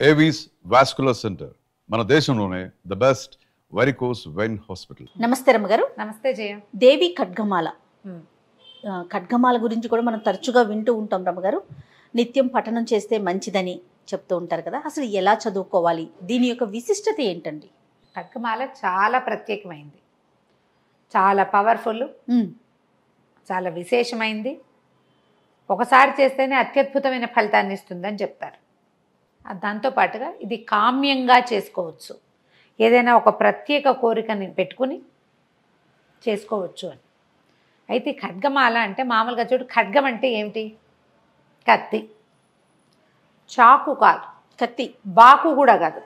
Avis vascular centre మన దేశంలోనే the best varicose vein hospital. నమస్తే రమ్మగారు. నమస్తే జయ. దేవి ఖడ్గమాల ఖడ్గమాల గురించి కూడా మనం తరచుగా వింటూ ఉంటాం రమ్మగారు. నిత్యం పఠనం చేస్తే మంచిదని చెప్తూ ఉంటారు కదా, అసలు ఎలా చదువుకోవాలి, దీని యొక్క విశిష్టత ఏంటండి? ఖడ్గమాల చాలా ప్రత్యేకమైంది, చాలా పవర్ఫుల్, చాలా విశేషమైంది. ఒకసారి చేస్తేనే అత్యద్భుతమైన ఫలితాన్ని ఇస్తుందని చెప్తారు. దాంతోపాటుగా ఇది కామ్యంగా చేసుకోవచ్చు, ఏదైనా ఒక ప్రత్యేక కోరికని పెట్టుకుని చేసుకోవచ్చు అని. అయితే ఖడ్గమాల అంటే మామూలుగా చూడు, ఖడ్గం అంటే ఏమిటి? కత్తి. చాకు కాదు, కత్తి. బాకు కూడా కాదు,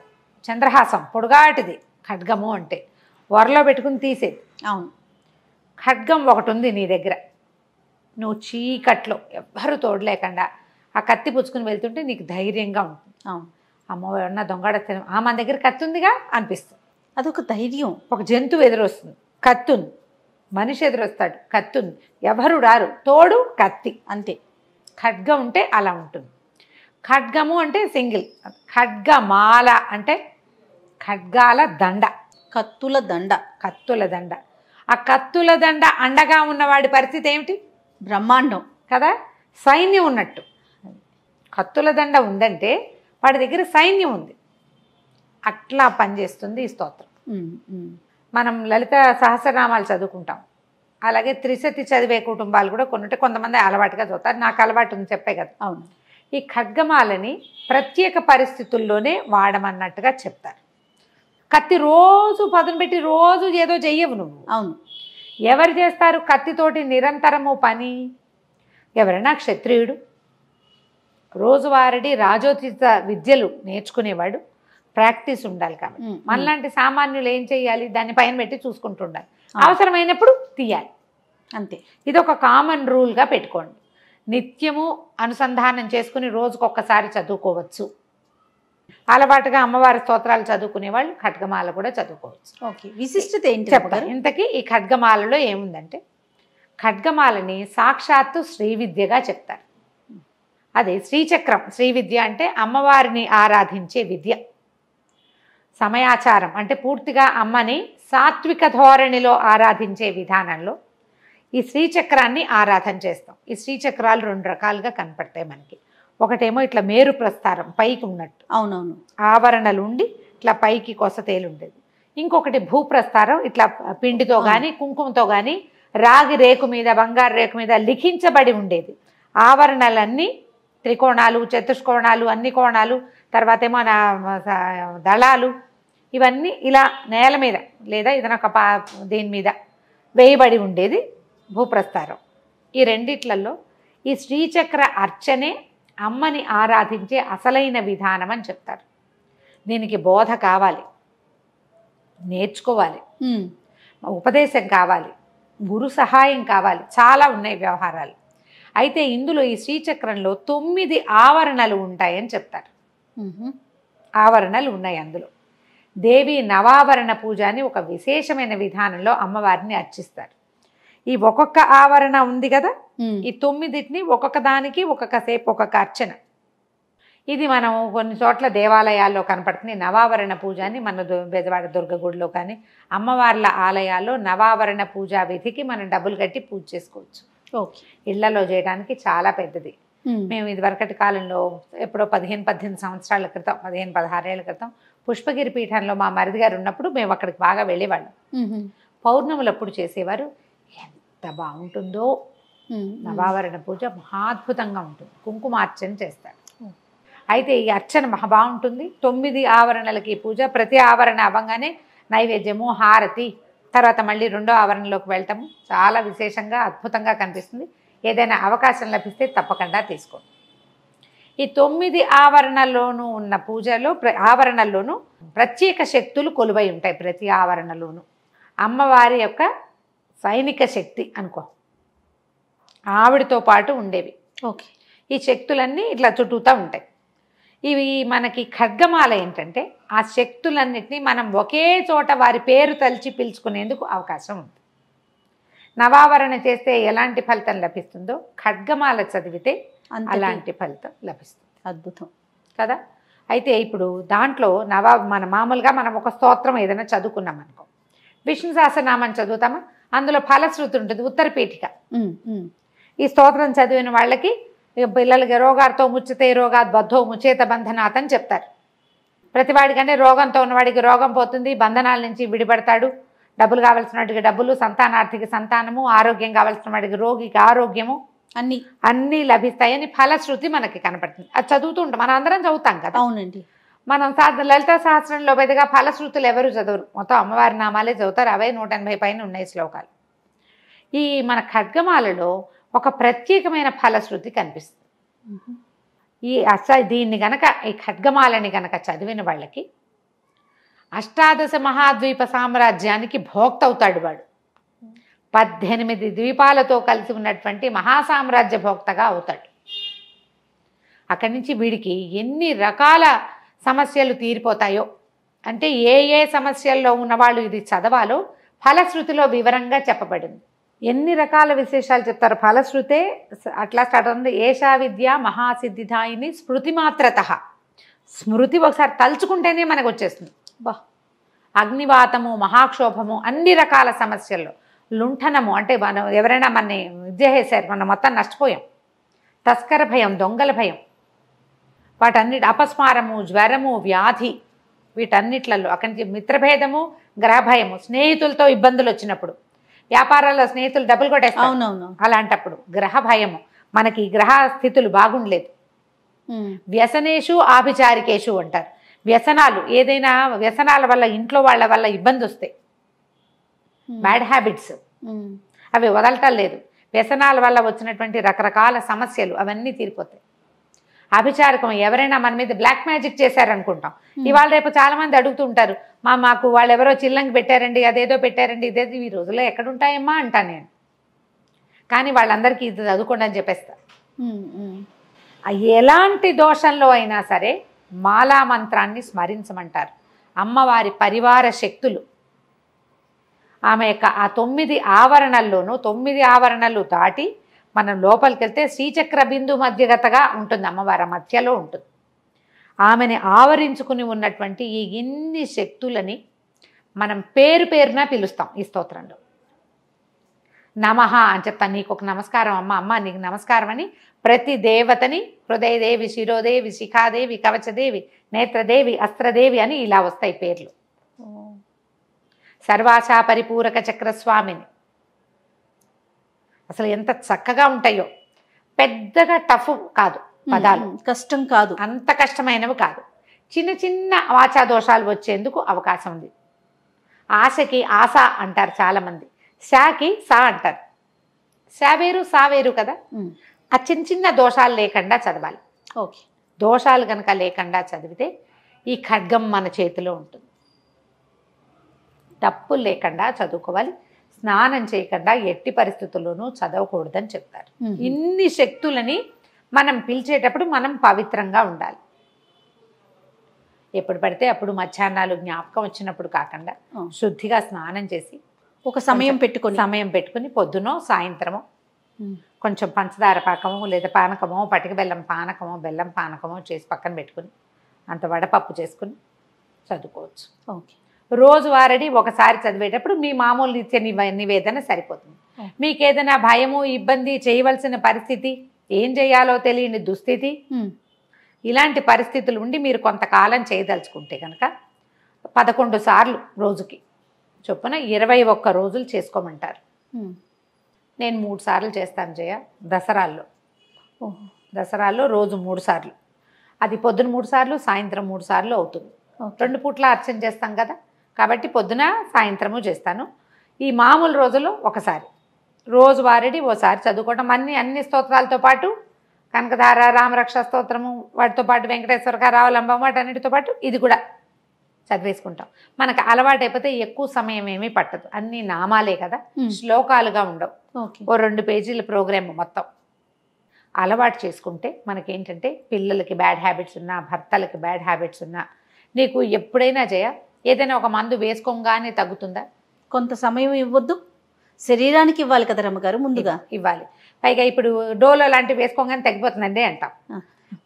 చంద్రహాసం పొడుగాటిది ఖడ్గము అంటే. వరలో పెట్టుకుని తీసేది. అవును. ఖడ్గం ఒకటి ఉంది నీ దగ్గర, నువ్వు చీకట్లో ఎవ్వరూ తోడలేకుండా ఆ కత్తి పుచ్చుకుని వెళ్తుంటే నీకు ధైర్యంగా ఉంటుంది. అవును. అమ్మో ఎవరన్నా దొంగడ మన దగ్గర కత్తి ఉందిగా అనిపిస్తుంది. అదొక ధైర్యం. ఒక జంతువు ఎదురొస్తుంది, కత్తుంది. మనిషి ఎదురొస్తాడు, కత్తుంది. ఎవరు రారు, తోడు కత్తి, అంతే. ఖడ్గం ఉంటే అలా ఉంటుంది. ఖడ్గము అంటే సింగిల్, ఖడ్గమాల అంటే ఖడ్గాల దండ, కత్తుల దండ. కత్తుల దండ. ఆ కత్తుల దండ అండగా ఉన్నవాడి పరిస్థితి ఏమిటి? బ్రహ్మాండం కదా, సైన్యం ఉన్నట్టు. కత్తుల దండ ఉందంటే వాడి దగ్గర సైన్యం ఉంది. అట్లా పనిచేస్తుంది ఈ స్తోత్రం. మనం లలిత సహస్రనామాలు చదువుకుంటాం, అలాగే త్రిశతి చదివే కుటుంబాలు కూడా కొన్నింటే కొంతమంది అలవాటుగా చదువుతారు. నాకు అలవాటు ఉంది, చెప్పే కదా. అవును. ఈ ఖడ్గమాలని ప్రత్యేక పరిస్థితుల్లోనే వాడమన్నట్టుగా చెప్తారు. కత్తి రోజు పదును పెట్టి రోజు ఏదో చెయ్యవు నువ్వు. అవును. ఎవరు చేస్తారు కత్తితోటి నిరంతరము పని? ఎవరైనా క్షత్రియుడు, రోజువారీ రాజోచిత విద్యలు నేర్చుకునేవాడు, ప్రాక్టీస్ ఉండాలి. కాబట్టి మనలాంటి సామాన్యులు ఏం చేయాలి? దాన్ని పైన పెట్టి చూసుకుంటుండాలి, అవసరమైనప్పుడు తీయాలి, అంతే. ఇది ఒక కామన్ రూల్గా పెట్టుకోండి. నిత్యము అనుసంధానం చేసుకుని రోజుకొక్కసారి చదువుకోవచ్చు. అలవాటుగా అమ్మవారి స్తోత్రాలు చదువుకునే వాళ్ళు ఖడ్గమాల కూడా చదువుకోవచ్చు. ఓకే. విశిష్టత ఏంటి చెప్తారు. ఇంతకీ ఈ ఖడ్గమాలలో ఏముందంటే, ఖడ్గమాలని సాక్షాత్తు శ్రీ విద్యగా చెప్తారు. అది శ్రీచక్రం. శ్రీ విద్య అంటే అమ్మవారిని ఆరాధించే విద్య. సమయాచారం అంటే పూర్తిగా అమ్మని సాత్విక ధోరణిలో ఆరాధించే విధానంలో ఈ శ్రీచక్రాన్ని ఆరాధన చేస్తాం. ఈ శ్రీచక్రాలు రెండు రకాలుగా కనపడతాయి మనకి. ఒకటేమో ఇట్లా మేరు ప్రస్తారం, పైకి ఉన్నట్టు. అవునవును. ఆవరణలు ఉండి ఇట్లా పైకి కొసతేలు ఉండేది. ఇంకొకటి భూప్రస్తారం, ఇట్లా పిండితో కానీ కుంకుమతో కానీ రాగి రేకు మీద, బంగారు రేకు మీద లిఖించబడి ఉండేది. ఆవరణలన్నీ త్రికోణాలు, చతుష్కోణాలు, అన్ని కోణాలు, తర్వాత ఏమో దళాలు, ఇవన్నీ ఇలా నేల మీద లేదా ఏదైనా ఒక దీని మీద వేయబడి ఉండేది భూప్రస్తారం. ఈ రెండిట్లలో ఈ శ్రీచక్ర అర్చనే అమ్మని ఆరాధించే అసలైన విధానం అని చెప్తారు. దీనికి బోధ కావాలి, నేర్చుకోవాలి, ఉపదేశం కావాలి, గురు సహాయం కావాలి, చాలా ఉన్నాయి వ్యవహారాలు. అయితే ఇందులో ఈ శ్రీచక్రంలో 9 ఆవరణలు ఉంటాయని చెప్తారు. ఆవరణలు ఉన్నాయి అందులో. దేవి నవావరణ పూజ అని ఒక విశేషమైన విధానంలో అమ్మవారిని అర్చిస్తారు. ఈ ఒక్కొక్క ఆవరణ ఉంది కదా, ఈ 9టిని ఒక్కొక్క దానికి ఒక్కొక్క సేపు ఒక్కొక్క అర్చన. ఇది మనం కొన్ని చోట్ల దేవాలయాల్లో కనపడుతుంది. నవావరణ పూజ అని మన బెజవాడ దుర్గగుడిలో కానీ అమ్మవార్ల ఆలయాల్లో నవావరణ పూజా విధికి మనం డబ్బులు కట్టి పూజ చేసుకోవచ్చు. ఓకే. ఇళ్లలో చేయడానికి చాలా పెద్దది. మేము ఇదివరకటి కాలంలో ఎప్పుడో 15-18 సంవత్సరాల క్రితం, 15-16 ఏళ్ల క్రితం పుష్పగిరి పీఠంలో మా మరిది గారు ఉన్నప్పుడు మేము అక్కడికి బాగా వెళ్ళేవాళ్ళం. పౌర్ణములప్పుడు చేసేవారు. ఎంత బాగుంటుందో నవావరణ పూజ, మహాద్భుతంగా ఉంటుంది. కుంకుమార్చన చేస్తారు. అయితే ఈ అర్చన మహా బాగుంటుంది. 9 ఆవరణలకి పూజ. ప్రతి ఆవరణ అవ్వగానే నైవేద్యము, హారతి, తర్వాత మళ్ళీ రెండో ఆవరణలోకి వెళ్తాము. చాలా విశేషంగా అద్భుతంగా కనిపిస్తుంది. ఏదైనా అవకాశం లభిస్తే తప్పకుండా తీసుకోండి. ఈ 9 ఆవరణల్లోనూ ఉన్న పూజలో ఆవరణల్లోనూ ప్రత్యేక శక్తులు కొలువై ఉంటాయి. ప్రతి ఆవరణలోనూ అమ్మవారి యొక్క సైనిక శక్తి అనుకో, ఆవిడతో పాటు ఉండేవి. ఓకే. ఈ శక్తులన్నీ ఇట్లా చుట్టూతా ఉంటాయి. ఇవి మనకి ఖడ్గమాల ఏంటంటే ఆ శక్తులన్నిటినీ మనం ఒకే చోట వారి పేరు తలిచి పిలుచుకునేందుకు అవకాశం ఉంది. నవావరణ చేస్తే ఎలాంటి ఫలితం లభిస్తుందో ఖడ్గమాల చదివితే అలాంటి ఫలితం లభిస్తుంది. అద్భుతం కదా. అయితే ఇప్పుడు దాంట్లో మన మామూలుగా మనం ఒక స్తోత్రం ఏదైనా చదువుకున్నాం అనుకో, విష్ణు సహస్రనామం చదువుతామా, అందులో ఫలశ్రుతి ఉంటుంది, ఉత్తరపీఠిక. ఈ స్తోత్రం చదివిన వాళ్ళకి పిల్లలకి రోగాలతో ముచ్చితే రోగాత్ బద్ధో ముచేత బంధనాత్ అని చెప్తారు. ప్రతివాడికంటే రోగంతో ఉన్నవాడికి రోగం పోతుంది, బంధనాల నుంచి విడిపడతాడు, డబ్బులు కావాల్సిన వాడికి డబ్బులు, సంతానార్థికి సంతానము, ఆరోగ్యం కావాల్సిన వాడికి రోగికి ఆరోగ్యము అన్నీ లభిస్తాయని ఫలశ్రుతి మనకి కనపడుతుంది. అది చదువుతూ ఉంటాం, మనం అందరం చదువుతాం కదా. అవునండి. మనం లలిత సహస్రంలో పెద్దగా ఫలశ్రుతులు ఎవరు చదవరు, మొత్తం అమ్మవారి నామాలే చదువుతారు. అవే 180 పైన ఉన్నాయి శ్లోకాలు. ఈ మన ఖడ్గమాలలో ఒక ప్రత్యేకమైన ఫలశ్రుతి కనిపిస్తుంది. దీన్ని గనక, ఈ ఖడ్గమాలని గనక చదివిన వాళ్ళకి అష్టాదశ మహాద్వీప సామ్రాజ్యానికి భోక్త అవుతాడు వాడు. 18 ద్వీపాలతో కలిసి ఉన్నటువంటి మహాసామ్రాజ్య భోక్తగా అవుతాడు. అక్కడి నుంచి వీడికి ఎన్ని రకాల సమస్యలు తీరిపోతాయో, అంటే ఏ సమస్యల్లో ఉన్నవాళ్ళు ఇది చదవాలో ఫలశ్రుతిలో వివరంగా చెప్పబడింది. ఎన్ని రకాల విశేషాలు చెప్తారు. ఫలశ్రుతే అట్లా స్టార్ట్ అవుతుంది. ఏషా విద్య మహాసిద్ధిదాయిని స్మృతి మాత్రత. స్మృతి ఒకసారి తలుచుకుంటేనే మనకు వచ్చేస్తుంది. అగ్నివాతము, మహాక్షోభము, అన్ని రకాల సమస్యల్లో లుంఠనము, అంటే మనం ఎవరైనా మనని విద్య చేశారు, మనం మొత్తం నష్టపోయాం. తస్కర భయం, దొంగల భయం, వాటన్నిటి అపస్మారము, జ్వరము, వ్యాధి, వీటన్నిట్లలో అక్కడి నుంచి మిత్రభేదము, గ్రహభయము, స్నేహితులతో ఇబ్బందులు వచ్చినప్పుడు, వ్యాపారాల్లో స్నేహితులు డబ్బులు కొట్టేస్తారు, అవునవును, అలాంటప్పుడు గ్రహ భయము, మనకి గ్రహ స్థితులు బాగుండలేదు. వ్యసనేషు ఆభిచారికేషు అంటారు. వ్యసనాలు, ఏదైనా వ్యసనాల వల్ల ఇంట్లో వాళ్ళ వల్ల ఇబ్బంది వస్తాయి, బ్యాడ్ హ్యాబిట్స్, అవి వదలటం లేదు. వ్యసనాల వల్ల వచ్చినటువంటి రకరకాల సమస్యలు అవన్నీ తీరిపోతాయి. అభిచారకం, ఎవరైనా మన మీద బ్లాక్ మ్యాజిక్ చేశారనుకుంటాం. ఇవాళ రేపు చాలా మంది అడుగుతుంటారు, మాకు వాళ్ళు ఎవరో చిల్లంగి పెట్టారండి, అదేదో పెట్టారండి, ఇదేదో ఈ రోజుల్లో ఎక్కడుంటాయమ్మా అంటాను నేను. కానీ వాళ్ళందరికీ ఇది చదువుకోండి అని చెప్పేస్తా. ఎలాంటి దోషంలో అయినా సరే మాలా మంత్రాన్ని స్మరించమంటారు. అమ్మవారి పరివార శక్తులు ఆమె యొక్క ఆ 9 ఆవరణల్లోనూ 9 ఆవరణలు దాటి మనం లోపలికి వెళ్తే శ్రీచక్ర బిందు మధ్యగతగా ఉంటుంది, అమ్మవారి మధ్యలో ఉంటుంది. ఆమెని ఆవరించుకుని ఉన్నటువంటి ఈ ఇన్ని శక్తులని మనం పేరున పిలుస్తాం ఈ స్తోత్రంలో. నమః అని చెప్తాను, నీకు ఒక నమస్కారం అమ్మ, నీకు నమస్కారం అని ప్రతి దేవతని హృదయదేవి, శిరోదేవి, శిఖాదేవి, కవచదేవి, నేత్రదేవి, అస్త్రదేవి అని ఇలా వస్తాయి పేర్లు. సర్వాశా పరిపూరక చక్రస్వామిని. అసలు ఎంత చక్కగా ఉంటాయో. పెద్దగా టఫ్ కాదు పదాలు, కష్టం కాదు, అంత కష్టమైనవి కాదు. చిన్న చిన్న వాచా దోషాలు వచ్చేందుకు అవకాశం ఉంది. ఆశకి ఆశ అంటారు చాలామంది, శాకి సా అంటారు. శా వేరు సా వేరు కదా. ఆ చిన్న చిన్న దోషాలు లేకుండా చదవాలి. ఓకే, దోషాలు కనుక లేకుండా చదివితే ఈ ఖడ్గం మన చేతిలో ఉంటుంది. తప్పులు లేకుండా చదువుకోవాలి. స్నానం చేయకుండా ఎట్టి పరిస్థితుల్లోనూ చదవకూడదని చెప్తారు. ఇన్ని శక్తులని మనం పిలిచేటప్పుడు మనం పవిత్రంగా ఉండాలి. ఎప్పుడు పడితే అప్పుడు మధ్యాహ్నాలు జ్ఞాపకం వచ్చినప్పుడు కాకుండా శుద్ధిగా స్నానం చేసి ఒక సమయం పెట్టుకుని పొద్దునో సాయంత్రమో కొంచెం పంచదార పాకమో లేదా పానకమో, పటిక బెల్లం పానకమో, బెల్లం పానకమో చేసి పక్కన పెట్టుకుని అంత వడపప్పు చేసుకుని చదువుకోవచ్చు. ఓకే, రోజువారీ ఒకసారి చదివేటప్పుడు మీ మామూలు నిత్య నివేదన సరిపోతుంది. మీకు ఏదైనా భయము, ఇబ్బంది, చేయవలసిన పరిస్థితి, ఏం చేయాలో తెలియని దుస్థితి, ఇలాంటి పరిస్థితులు ఉండి మీరు కొంతకాలం చేయదలుచుకుంటే కనుక 11 సార్లు రోజుకి చొప్పున 21 రోజులు చేసుకోమంటారు. నేను 3 సార్లు చేస్తాను జయ. దసరాల్లో రోజు 3 సార్లు, అది పొద్దున 3 సార్లు, సాయంత్రం 3 సార్లు అవుతుంది. 2 పూట్ల అర్చన చేస్తాం కదా, కాబట్టి పొద్దున సాయంత్రము చేస్తాను. ఈ మామూలు రోజుల్లో ఒకసారి, రోజువారీ ఓసారి చదువుకోవడం. అన్ని స్తోత్రాలతో పాటు కనకధార, రామరక్ష స్తోత్రము, వాటితో పాటు వెంకటేశ్వర రావలంబం, వాటన్నిటితో పాటు ఇది కూడా చదివేసుకుంటాం. మనకు అలవాటు అయిపోతే ఎక్కువ సమయం ఏమీ పట్టదు. అన్ని నామాలే కదా, శ్లోకాలుగా ఉండవు. ఓ 2 పేజీల ప్రోగ్రామ్ మొత్తం అలవాటు చేసుకుంటే మనకేంటంటే పిల్లలకి బ్యాడ్ హ్యాబిట్స్ ఉన్నా, భర్తలకి బ్యాడ్ హ్యాబిట్స్ ఉన్నా, నీకు ఎప్పుడైనా జయ ఏదైనా ఒక మందు వేసుకోగానే తగ్గుతుందా? కొంత సమయం ఇవ్వద్దు, శరీరానికి ఇవ్వాలి కదా రమ్మగారు, ముందుగా ఇవ్వాలి. పైగా ఇప్పుడు డోలో లాంటివి వేసుకోగానే తగ్గిపోతుందండి అంటాం.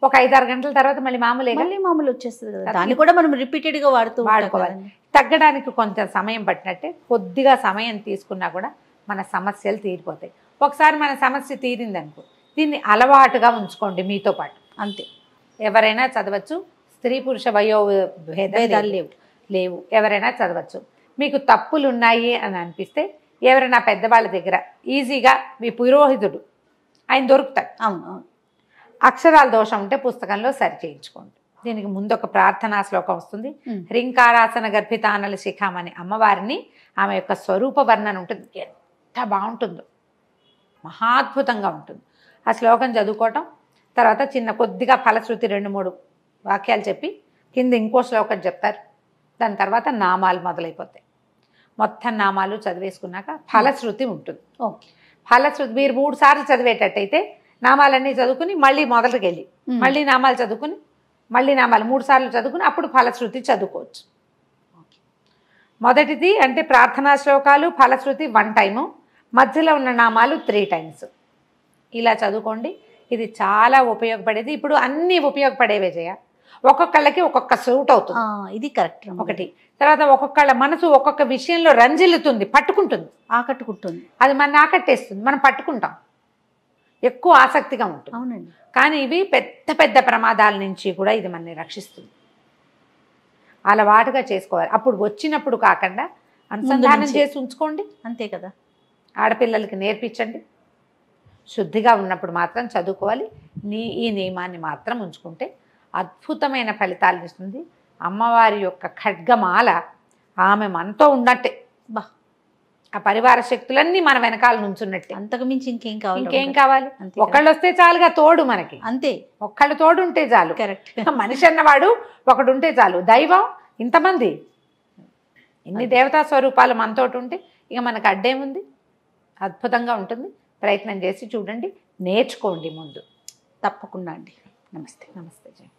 ఒక 5-6 గంటల తర్వాత మళ్ళీ మామూలుగా మళ్ళీ మామూలు వచ్చేస్తుంది కదా, దాన్ని కూడా మనం రిపీటెడ్ గా వాడుకోవాలి. తగ్గడానికి కొంచెం సమయం పట్టినట్టే, కొద్దిగా సమయం తీసుకున్నా కూడా మన సమస్యలు తీరిపోతాయి. ఒకసారి మన సమస్య తీరిందనుకో, దీన్ని అలవాటుగా ఉంచుకోండి మీతో పాటు. అంతే, ఎవరైనా చదవచ్చు, స్త్రీ పురుష వయో భేదాలు లేవు, ఎవరైనా చదవచ్చు. మీకు తప్పులు ఉన్నాయి అని అనిపిస్తే ఎవరైనా పెద్దవాళ్ళ దగ్గర ఈజీగా మీ పురోహితుడు ఆయన దొరుకుతాడు. అవును అవును. అక్షరాల దోషం ఉంటే పుస్తకంలో సరి చేయించుకోండి. దీనికి ముందు ఒక ప్రార్థనా శ్లోకం వస్తుంది. హ్రీంకారాసన గర్భితానల శిఖామని అమ్మవారిని, ఆమె యొక్క స్వరూప వర్ణన ఉంటుంది, ఎంత బాగుంటుందో, మహాద్భుతంగా ఉంటుంది. ఆ శ్లోకం చదువుకోవటం, తర్వాత చిన్న కొద్దిగా ఫలశ్రుతి 2-3 వాక్యాలు చెప్పి కింద ఇంకో శ్లోకం చెప్తారు. దాని తర్వాత నామాలు మొదలైపోతాయి. మొత్తం నామాలు చదివేసుకున్నాక ఫలశ్రుతి ఉంటుంది. ఓకే, ఫలశ్రుతి మీరు 3 సార్లు చదివేటట్టయితే నామాలన్నీ చదువుకుని మళ్ళీ మొదటికి వెళ్ళి మళ్ళీ నామాలు చదువుకుని మళ్ళీ నామాలు 3 సార్లు చదువుకుని అప్పుడు ఫలశ్రుతి చదువుకోవచ్చు. మొదటిది అంటే ప్రార్థనా శ్లోకాలు, ఫలశ్రుతి 1 టైము, మధ్యలో ఉన్న నామాలు 3 టైమ్స్. ఇలా చదువుకోండి. ఇది చాలా ఉపయోగపడేది. ఇప్పుడు అన్నీ ఉపయోగపడేవే చేయ, ఒక్కొక్కళ్ళకి ఒక్కొక్క సూట్ అవుతుంది. ఇది కరెక్ట్. ఒకటి తర్వాత ఒక్కొక్కళ్ళ మనసు ఒక్కొక్క విషయంలో రంజిల్లుతుంది, పట్టుకుంటుంది, ఆకట్టుకుంటుంది. అది మన ఆకట్టేస్తుంది, మనం పట్టుకుంటాం, ఎక్కువ ఆసక్తిగా ఉంటుంది. అవునండి. కానీ ఇవి పెద్ద పెద్ద ప్రమాదాల నుంచి కూడా ఇది మనని రక్షిస్తుంది. అలవాటుగా చేసుకోవాలి. అప్పుడు వచ్చినప్పుడు కాకుండా అనుసంధానం చేసి ఉంచుకోండి. అంతే కదా. ఆడపిల్లలకి నేర్పించండి. శుద్ధిగా ఉన్నప్పుడు మాత్రం చదువుకోవాలి. ఈ నియమాన్ని మాత్రం ఉంచుకుంటే అద్భుతమైన ఫలితాలు ఇస్తుంది. అమ్మవారి యొక్క ఖడ్గమాల ఆమె మనతో ఉన్నట్టే. బా, ఆ పరివార శక్తులన్నీ మన వెనకాల నుంచున్నట్టే. అంతకు మించి ఇంకేం కావాలి? ఇంకేం కావాలి? ఒకళ్ళు వస్తే చాలుగా తోడు మనకి. అంతే, ఒక్కళ్ళు తోడు ఉంటే చాలు. కరెక్ట్. మనిషి అన్నవాడు ఒకడు ఉంటే చాలు. దైవం ఇంతమంది, ఇన్ని దేవతా స్వరూపాలు మనతోటి ఉంటే ఇక మనకు అడ్డేముంది? అద్భుతంగా ఉంటుంది. ప్రయత్నం చేసి చూడండి, నేర్చుకోండి ముందు. తప్పకుండా అండి. నమస్తే. నమస్తే జయ.